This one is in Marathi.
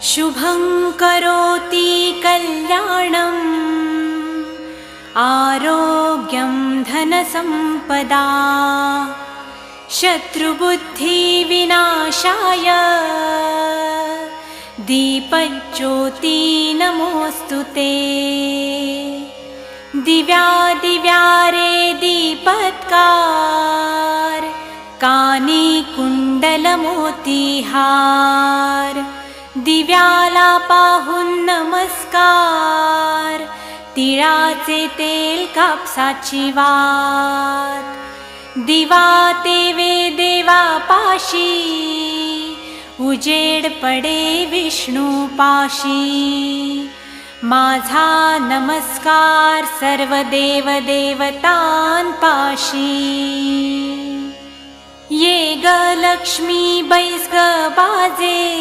शुभं करोति कल्याणम् आरोग्यं धनसम्पदा शत्रुबुद्धिविनाशाय दीपज्योति नमोऽस्तुते। दिव्यादिव्यारे दीपत्कार कानी कुंडलमोतीहार दिव्याला पाहून नमस्कार तिळाचे तेल कापसाची वात दिवा तेवे देवा पाशी उजेड पडे विष्णू पाशी माझा नमस्कार सर्व देव देवतांपाशी ये ग लक्ष्मी बैस ग बाजे